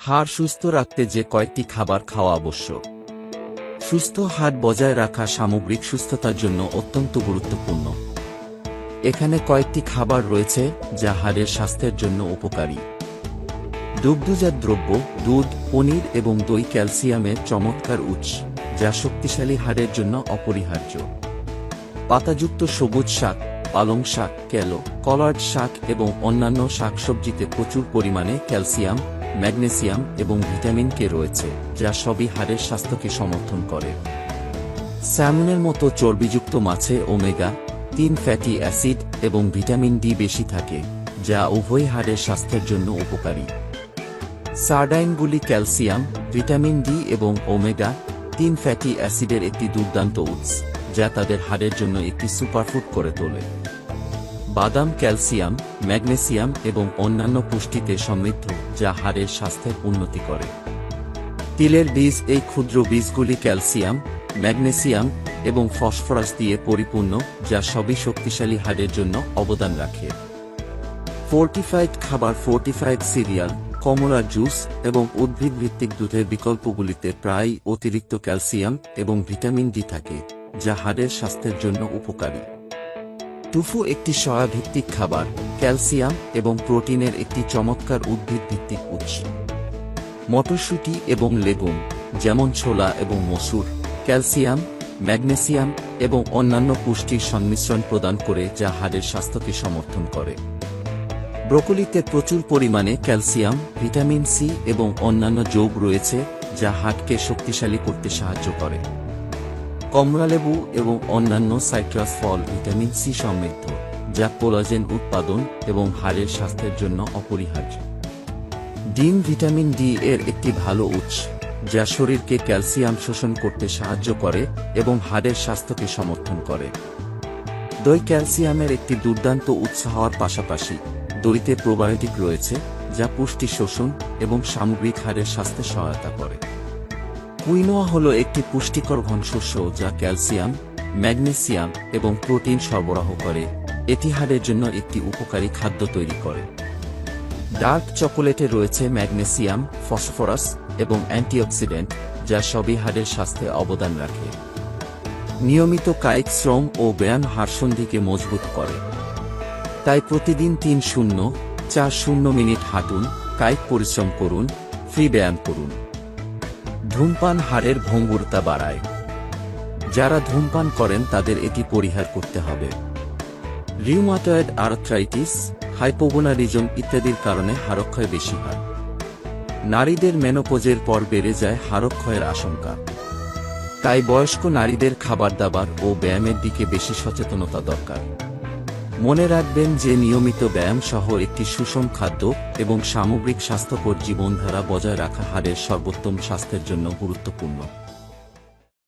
হাড় সুস্থ রাখতে যে কয়েকটি খাবার খাওয়া আবশ্যক। সুস্থ হাড় বজায় রাখা সামগ্রিক সুস্থতার জন্য অত্যন্ত গুরুত্বপূর্ণ। এখানে কয়েকটি খাবার রয়েছে যা হাড়ের স্বাস্থ্যের জন্য উপকারী। দুগ্ধজাত দ্রব্য, দুধ, পনির এবং দই ক্যালসিয়ামের চমৎকার উৎস, যা শক্তিশালী হাড়ের জন্য অপরিহার্য। পাতাযুক্ত সবুজ শাক, পালং শাক, কেলো, কলার্ড শাক এবং অন্যান্য শাকসবজিতে প্রচুর পরিমাণে ক্যালসিয়াম, ম্যাগনেসিয়াম এবং ভিটামিন কে রয়েছে, যা সবই হাড়ের স্বাস্থ্যকে সমর্থন করে। স্যামনের মতো চর্বিযুক্ত মাছে ওমেগা-3 ফ্যাটি অ্যাসিড এবং ভিটামিন ডি বেশি থাকে, যা উভয় হাড়ের স্বাস্থ্যের জন্য উপকারী। সার্ডাইনগুলি ক্যালসিয়াম, ভিটামিন ডি এবং ওমেগা-3 ফ্যাটি অ্যাসিডের একটি দুর্দান্ত উৎস, যা তাদের হাড়ের জন্য একটি সুপারফুড করে তোলে। বাদাম ক্যালসিয়াম, ম্যাগনেসিয়াম এবং অন্যান্য পুষ্টিতে সমৃদ্ধ, যা হাড়ের স্বাস্থ্যের উন্নতি করে। তিলের বীজ, এই ক্ষুদ্র বীজগুলি ক্যালসিয়াম, ম্যাগনেসিয়াম এবং ফসফরাস দিয়ে পরিপূর্ণ, যা সবই শক্তিশালী হাড়ের জন্য অবদান রাখে। ফোর্টিফাইড খাবার, ফোর্টিফাইড সিরিয়াল, কমলা জুস এবং উদ্ভিদভিত্তিক দুধের বিকল্পগুলিতে প্রায়ই অতিরিক্ত ক্যালসিয়াম এবং ভিটামিন ডি থাকে, যা হাড়ের স্বাস্থ্যের জন্য উপকারী। টুফু একটি সয়া ভিত্তিক খাবার, ক্যালসিয়াম এবং প্রোটিনের একটি চমৎকার উদ্ভিদভিত্তিক উৎস। মটরশুঁটি এবং লেগুম, যেমন ছোলা এবং মসুর, ক্যালসিয়াম, ম্যাগনেসিয়াম এবং অন্যান্য পুষ্টির সংমিশ্রণ প্রদান করে, যা হাড়ের স্বাস্থ্যকে সমর্থন করে। ব্রোকলিতে প্রচুর পরিমাণে ক্যালসিয়াম, ভিটামিন সি এবং অন্যান্য যৌগ রয়েছে, যা হাড়কে শক্তিশালী করতে সাহায্য করে। কমলালেবু এবং অন্যান্য সাইট্রাস ফল ভিটামিন সি সমৃদ্ধ, যা কোলাজেন উৎপাদন এবং হাড়ের স্বাস্থ্যের জন্য অপরিহার্য। ডিম ভিটামিন ডি এর একটি ভালো উৎস, যা শরীরকে ক্যালসিয়াম শোষণ করতে সাহায্য করে এবং হাড়ের স্বাস্থ্যকে সমর্থন করে। দই ক্যালসিয়ামের একটি দুর্দান্ত উৎস হওয়ার পাশাপাশি দইতে প্রোবায়োটিক রয়েছে, যা পুষ্টি শোষণ এবং সামগ্রিক হাড়ের স্বাস্থ্যে সহায়তা করে। কুইনোয়া হল একটি পুষ্টিকর ঘনশস্য যা ক্যালসিয়াম, ম্যাগনেসিয়াম এবং প্রোটিন সরবরাহ করে। এটি হাড়ের জন্য একটি উপকারী খাদ্য তৈরি করে। ডার্ক চকোলেটে রয়েছে ম্যাগনেসিয়াম, ফসফরাস এবং অ্যান্টিঅক্সিডেন্ট, যা সবই হাড়ের স্বাস্থ্যে অবদান রাখে। নিয়মিত কায়িক শ্রম ও ব্যায়াম হাড়সন্ধিকে মজবুত করে। তাই প্রতিদিন 3-0-4-0 মিনিট হাঁটুন, কায়িক পরিশ্রম করুন, ফ্রি ব্যায়াম করুন। ধূমপান হাড়ের ভঙ্গুরতা বাড়ায়। যারা ধূমপান করেন তাদের এটি পরিহার করতে হবে। রিউমাটয়েড আর্থ্রাইটিস, হাইপোগোনাডিজম ইত্যাদির কারণে হাড়ক্ষয় বেশি হয়। নারীদের মেনোপজের পর বেড়ে যায় হাড়ক্ষয়ের আশঙ্কা। তাই বয়স্ক নারীদের খাবার দাবার ও ব্যায়ামের দিকে বেশি সচেতনতা দরকার। মনে রাখবেন যে নিয়মিত ব্যায়াম সহ একটি সুষম খাদ্য এবং সামগ্রিক স্বাস্থ্যকর জীবনধারা বজায় রাখা হাড়ের সর্বোত্তম স্বাস্থ্যের জন্য গুরুত্বপূর্ণ।